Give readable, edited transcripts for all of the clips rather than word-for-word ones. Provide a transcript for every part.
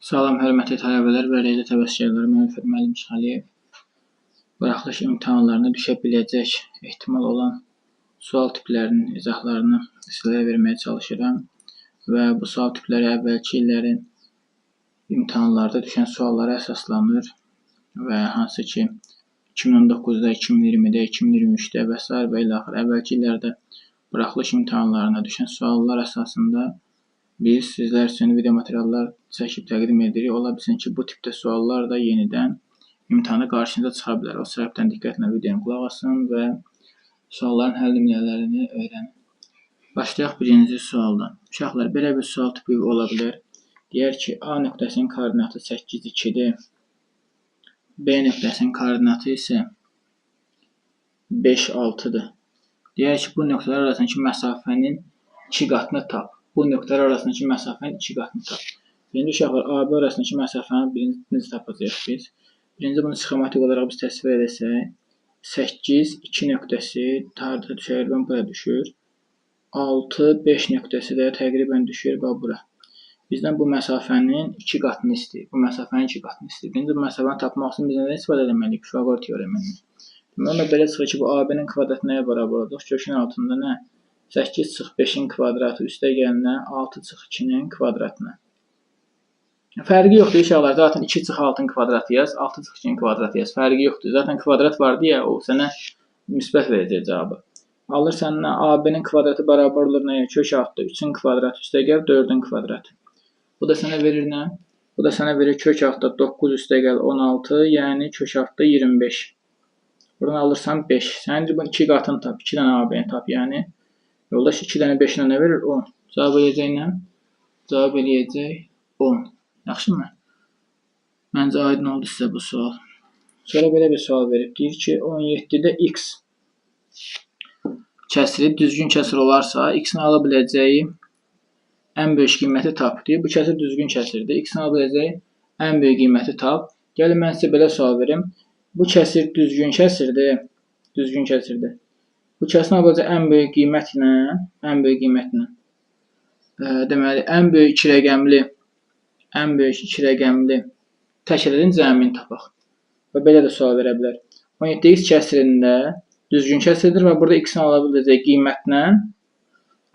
Salam, hörmətli tələbələr və rəyli təvəssükarlar, mən Əlfəd müəllim Çıxaliyev. Buraxılış imtahanlarına düşə biləcək ehtimal olan sual tiplərinin izahlarını sizlərə verməyə çalışıram və bu sual tipləri əvvəlki illərin imtahanlarda düşən suallara əsaslanır və hansı ki 2019-da, 2020-də, 2023-də və s. və ilə axır əvvəlki illərdə buraxılış imtahanlarına düşən suallar əsasında biz sizlər üçün video materiallar çəkib təqdim edirik. Ola bilsin ki, bu tipdə suallar da yenidən imtahanda qarşınıza çıxa bilər. O səbəbdən diqqətlə videoya qulaq asın və sualların həll nümunələrini öyrənin. Başlayaq birinci sualdan. Uşaqlar, belə bir sual tipi ola bilər. Deyər ki, A nöqtəsinin koordinatı 8, 2-dir. B nöqtəsinin koordinatı isə 5, 6-dır. Deyər ki, bu nöqtələr arasındakı məsafənin 2 qatını tap. Bu nöqtələr arasındakı məsafənin 2 qatını tap. Birinci uşaqlar, AB arasındakı məsafəni birinci tapacağıq biz. Birinci bunu sxematik olaraq biz təsvir edəsək, 8, 2 nöqtəsi harada təqribən bura düşür. 6, 5 nöqtəsi də təqribən düşür və bura. Bizdən bu məsafənin 2 qatını istəyir. Bu məsafənin 2 qatını istəyir. Birinci bu məsafəni tapmaq üçün biz nədən istifadə etməliyik? Pifaqor teoremindən. Deməli, belə çıxır ki, bu AB-nin kvadratı nəyə bərabər olacaq? Kökün altında nə? 8 çıx 5-in kvadratı üstə gəlinə 6 çıx 2-nin kvadratına. Fərqi yoxdur uşaqlar. Zaten 2 çıx 6-ın kvadratı yaz, 6 çıx 2-nin kvadratı yaz. Fərqi yoxdur. Zaten kvadrat var deyə o sənə müsbət verəcək cavabı. Alırsan nə? AB-nin kvadratı bərabər olur nəyə? Kök altda 3-ün kvadratı üstə gəl 4-ün kvadratı. Bu da sənə verir nə? Bu da sənə verir kök altda 9 üstə gəl 16, yəni kök altda 25. Buradan alırsan 5. Sənin bu 2 qatını tap, 2 dənə AB-ni tap, yəni yoldaş 2 dənə 5 ilə nə verir? 10. Cavab eləyəcək nə? Cavab eləyəcək 10. Yaxşımı? Məncə aydın oldu sizə bu sual. Sonra belə bir sual verib. Deyir ki, 17-də x kəsiri düzgün kəsir olarsa, x-in ala biləcəyi ən böyük qiyməti tap. Deyir, bu kəsir düzgün kəsirdir. X-in ala biləcəyi ən böyük qiyməti tap. Gəlin mən sizə belə sual verim. Bu kəsir düzgün kəsirdir. Düzgün kəsirdir. Bu kəsirin alacağı ən böyük qiymətlə, deməli, ən böyük iki rəqəmli tək ədədin cəmini tapaq. Və belə də sual verə bilər. 17x kəsirində düzgün kəsirdir və burada x-in ala biləcəyi qiymətlə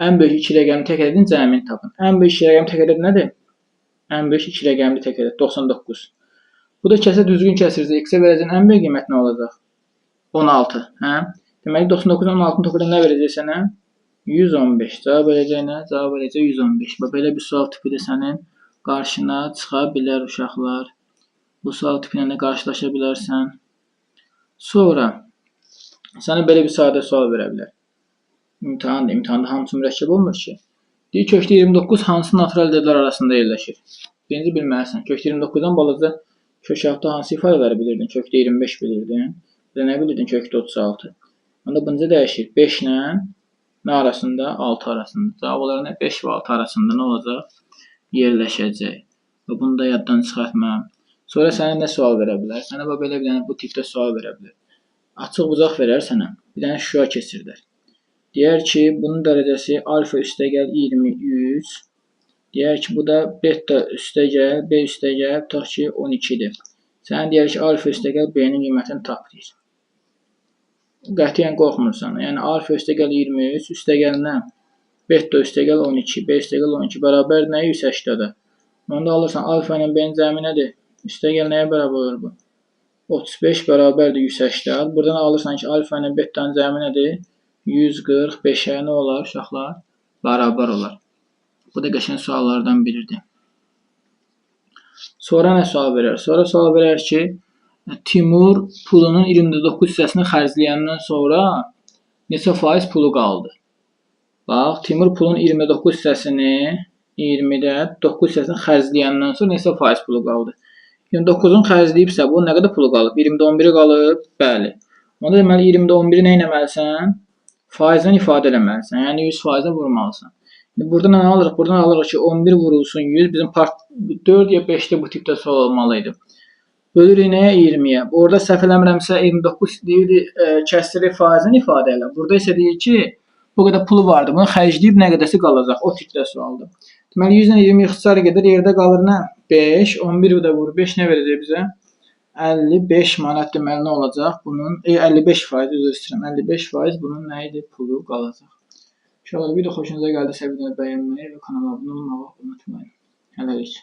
ən böyük iki rəqəmli tək ədədin cəmini tapın. Ən böyük iki rəqəmli tək ədəd nədir? Ən böyük iki rəqəmli tək ədəd 99. Bu da kəsir düzgün kəsirsə x-ə verəcəyin ən böyük qiymət nə olacaq? 16. Hə? Deməli, 99-dan 16-nı toplayanda nə verəcək sənə? 115. Cavab eləyəcək nə? Cavab eləyəcək 115. Və belə bir sual tipi də sənin qarşına çıxa bilər uşaqlar. Bu sual tipi ilə də qarşılaşa bilərsən. Sonra sənə belə bir sadə sual verə bilər. İmtahanda hamısı mürəkkəb olmur ki. Deyir, kökdə 29 hansı natural ədədlər arasında yerləşir? Birinci bilməlisən. Kökdə 29-dan balaca kök altda hansı ifadələri bilirdin? Kökdə 25 bilirdin. Bir də nə bilirdin? Kökdə 36. Onda bunca dəyişir. 5 ilə nə arasında? 6 arasında. Cavab olaraq nə? 5 və 6 arasında nə olacaq? Yerləşəcək. Və bunu da yaddan çıxartma. Sonra sənə nə sual verə bilər? Sənə belə bir dənə bu tipdə sual verə bilər. Açıq bucaq verər sənə. Bir dənə şüa keçirdər. Deyər ki, bunun dərəcəsi alfa üstə gəl 23. Deyər ki, bu da beta üstə gəl, b üstə gəl, tutaq ki 12-dir. Sənə deyər ki, alfa üstə gəl, b-nin qiymətini tap deyir. Qətiyyən qorxmursan. Yəni, alfa üstə gəl 23, üstə gəl nə? Beta üstə gəl 12, b üstə gəl 12, bərabər nə? 180-də. Onda alırsan, alfa ilə b-nin cəmi nədir? Üstə gəl nəyə bərabər olur bu? 35 bərabərdir 180. Buradan alırsan ki, alfa ilə betanın cəmi nədir? 145-ə nə olar uşaqlar? Bərabər olar. Bu da qəşəng suallardan biridir. Sonra nə sual verər? Sonra sual verər ki, Timur pulunun 29 hissəsini xərcləyəndən sonra neçə faiz pulu qaldı? Bax, Timur pulun 29 hissəsini 20-də 9 hissəsini xərcləyəndən sonra neçə faiz pulu qaldı? 29-un xərcləyibsə, bu nə qədər pulu qalıb? 20-də 11-i qalıb, bəli. Onda deməli 20-də 11-i nə etməlisən? Faizlə ifadə eləməlisən, yəni 100%-ə vurmalısan. Buradan nə alırıq? Buradan alırıq ki, 11 vurulsun 100, bizim 4 ya 5-də bu tipdə sual olmalıydı. Bölürük nəyə? 20-yə. Orada səhv eləmirəmsə 29 deyirdi, kəsri faizlə ifadə elə. Burada isə deyir ki, bu qədər pulu vardı. Bunu xərcləyib nə qədəsi qalacaq? O tipdə sualdır. Deməli, 100-dən 20 ixtisar gedir, yerdə qalır nə? 5, 11 də vur 5 nə verəcək bizə? 55 manat deməli nə olacaq? Bunun 55%, üzr istəyirəm. 55% bunun nə idi? Pulu qalacaq. İnşallah video xoşunuza gəldiysə videonu bəyənməyi və kanala abunə olmağı unutmayın. Hələlik.